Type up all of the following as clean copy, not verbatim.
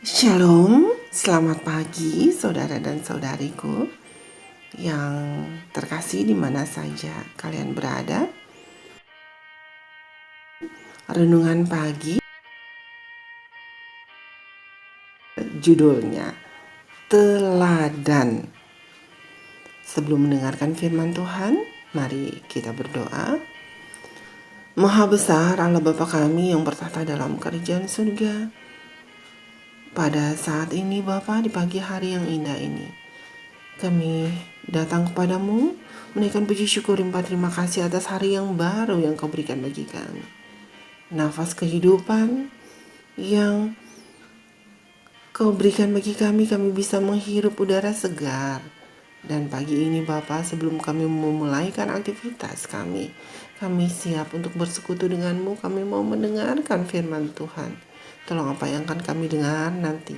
Shalom, selamat pagi saudara dan saudariku yang terkasih di mana saja kalian berada. Renungan pagi judulnya Teladan. Sebelum mendengarkan firman Tuhan, mari kita berdoa. Maha besar Allah Bapa kami yang bertahta dalam kerajaan surga. Pada saat ini Bapa, di pagi hari yang indah ini, kami datang kepadamu, menaikkan puji syukur limpah terima kasih atas hari yang baru yang kau berikan bagi kami. Nafas kehidupan yang kau berikan bagi kami bisa menghirup udara segar. Dan pagi ini Bapa, sebelum kami memulaikan aktivitas kami siap untuk bersekutu denganmu. Kami mau mendengarkan firman Tuhan. Tolong apa yang akan kami dengar nanti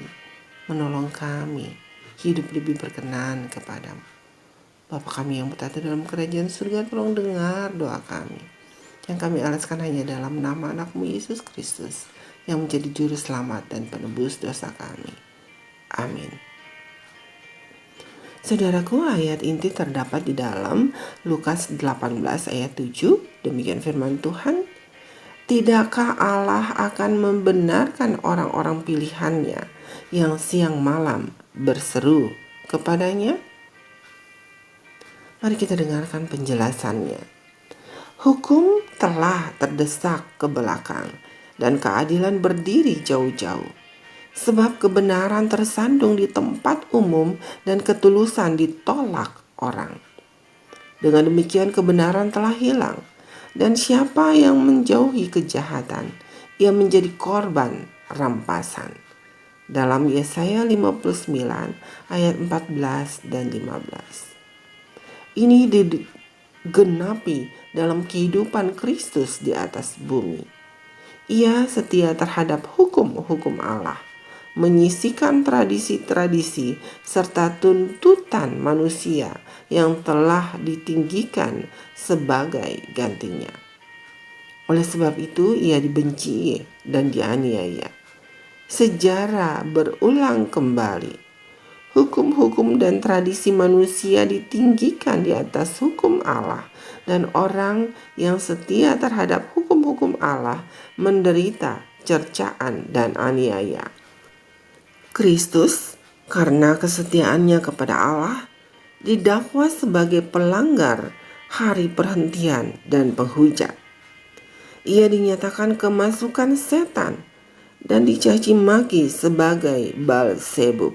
menolong kami hidup lebih berkenan kepadamu. Bapa kami yang bertata dalam kerajaan surga, tolong dengar doa kami. Yang kami alaskan hanya dalam nama anak-Mu Yesus Kristus, yang menjadi juru selamat dan penebus dosa kami. Amin. Saudaraku, ayat inti terdapat di dalam Lukas 18 ayat 7. Demikian firman Tuhan. Tidakkah Allah akan membenarkan orang-orang pilihannya yang siang malam berseru kepadanya? Mari kita dengarkan penjelasannya. Hukum telah terdesak ke belakang dan keadilan berdiri jauh-jauh. Sebab kebenaran tersandung di tempat umum dan ketulusan ditolak orang. Dengan demikian kebenaran telah hilang. Dan siapa yang menjauhi kejahatan, ia menjadi korban rampasan. Dalam Yesaya 59 ayat 14 dan 15. Ini digenapi dalam kehidupan Kristus di atas bumi. Ia setia terhadap hukum-hukum Allah, menyisihkan tradisi-tradisi serta tuntutan manusia yang telah ditinggikan sebagai gantinya. Oleh sebab itu ia dibenci dan dianiaya. Sejarah berulang kembali. Hukum-hukum dan tradisi manusia ditinggikan di atas hukum Allah, dan orang yang setia terhadap hukum-hukum Allah menderita cercaan dan aniaya. Kristus, karena kesetiaannya kepada Allah, didakwa sebagai pelanggar hari perhentian dan penghujat. Ia dinyatakan kemasukan setan dan dicaci maki sebagai Baalsebub.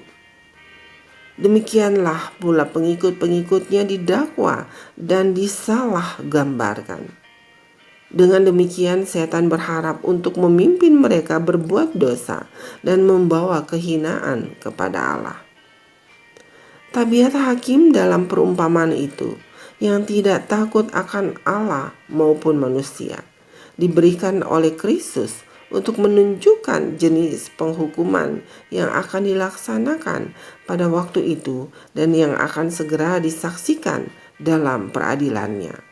Demikianlah pula pengikut-pengikutnya didakwa dan disalah gambarkan. Dengan demikian setan berharap untuk memimpin mereka berbuat dosa dan membawa kehinaan kepada Allah. Tabiat hakim dalam perumpamaan itu, yang tidak takut akan Allah maupun manusia, diberikan oleh Kristus untuk menunjukkan jenis penghukuman yang akan dilaksanakan pada waktu itu dan yang akan segera disaksikan dalam peradilannya.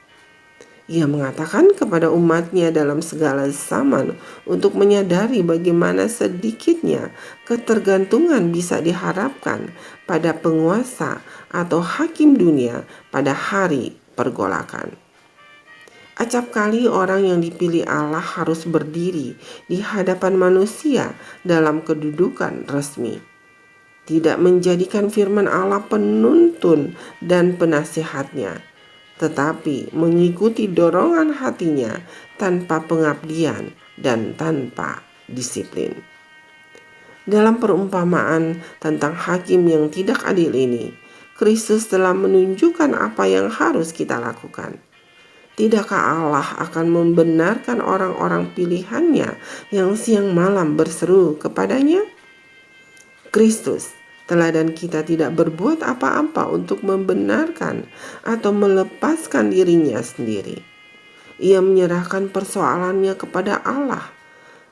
Ia mengatakan kepada umatnya dalam segala zaman untuk menyadari bagaimana sedikitnya ketergantungan bisa diharapkan pada penguasa atau hakim dunia pada hari pergolakan. Acap kali orang yang dipilih Allah harus berdiri di hadapan manusia dalam kedudukan resmi. Tidak menjadikan firman Allah penuntun dan penasihatnya, tetapi mengikuti dorongan hatinya tanpa pengabdian dan tanpa disiplin. Dalam perumpamaan tentang hakim yang tidak adil ini, Kristus telah menunjukkan apa yang harus kita lakukan. Tidakkah Allah akan membenarkan orang-orang pilihannya yang siang malam berseru kepadanya? Kristus, teladan kita, tidak berbuat apa-apa untuk membenarkan atau melepaskan dirinya sendiri. Ia menyerahkan persoalannya kepada Allah.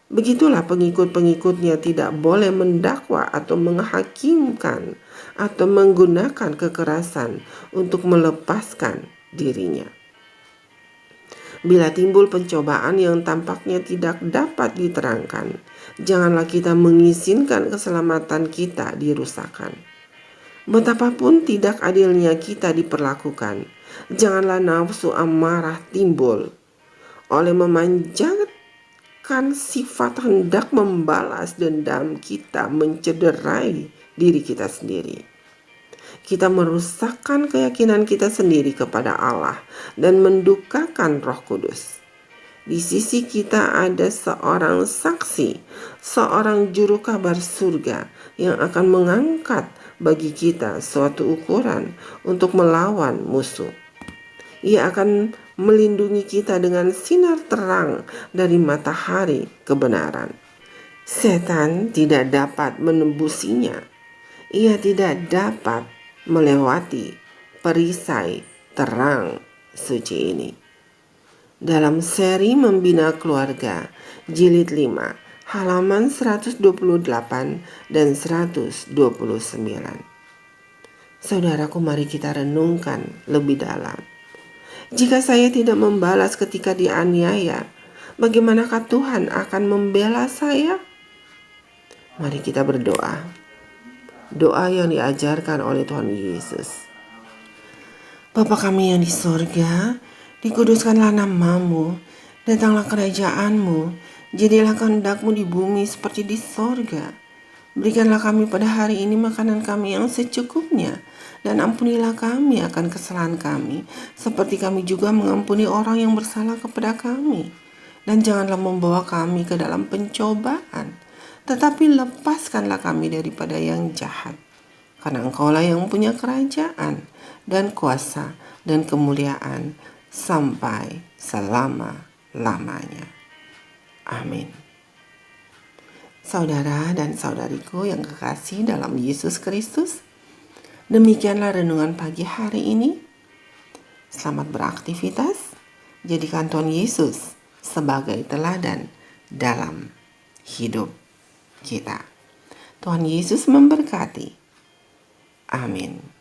Begitulah pengikut-pengikutnya tidak boleh mendakwa atau menghakimkan atau menggunakan kekerasan untuk melepaskan dirinya. Bila timbul pencobaan yang tampaknya tidak dapat diterangkan, Janganlah kita mengizinkan keselamatan kita dirusakkan. Betapapun tidak adilnya kita diperlakukan, janganlah nafsu amarah timbul oleh memanjatkan sifat hendak membalas dendam kita mencederai diri kita sendiri. Kita merusakkan keyakinan kita sendiri kepada Allah dan mendukakan Roh Kudus. Di sisi kita ada seorang saksi, seorang juru kabar surga yang akan mengangkat bagi kita suatu ukuran untuk melawan musuh. Ia akan melindungi kita dengan sinar terang dari matahari kebenaran. Setan tidak dapat menembusinya. Ia tidak dapat melewati perisai terang suci ini. Dalam seri Membina Keluarga, jilid 5, halaman 128 dan 129. Saudaraku, mari kita renungkan lebih dalam. Jika saya tidak membalas ketika dianiaya, bagaimanakah Tuhan akan membela saya? Mari kita berdoa. Doa yang diajarkan oleh Tuhan Yesus. Bapa kami yang di sorga, dikuduskanlah nama-Mu, datanglah kerajaan-Mu, jadilah kehendak-Mu di bumi seperti di sorga. Berikanlah kami pada hari ini makanan kami yang secukupnya, dan ampunilah kami akan kesalahan kami, seperti kami juga mengampuni orang yang bersalah kepada kami. Dan janganlah membawa kami ke dalam pencobaan, tetapi lepaskanlah kami daripada yang jahat. Karena Engkaulah yang punya kerajaan dan kuasa dan kemuliaan sampai selama-lamanya. Amin. Saudara dan saudariku yang kekasih dalam Yesus Kristus, demikianlah renungan pagi hari ini. Selamat beraktivitas. Jadikan Tuhan Yesus sebagai teladan dalam hidup kita. Tuhan Yesus memberkati. Amin.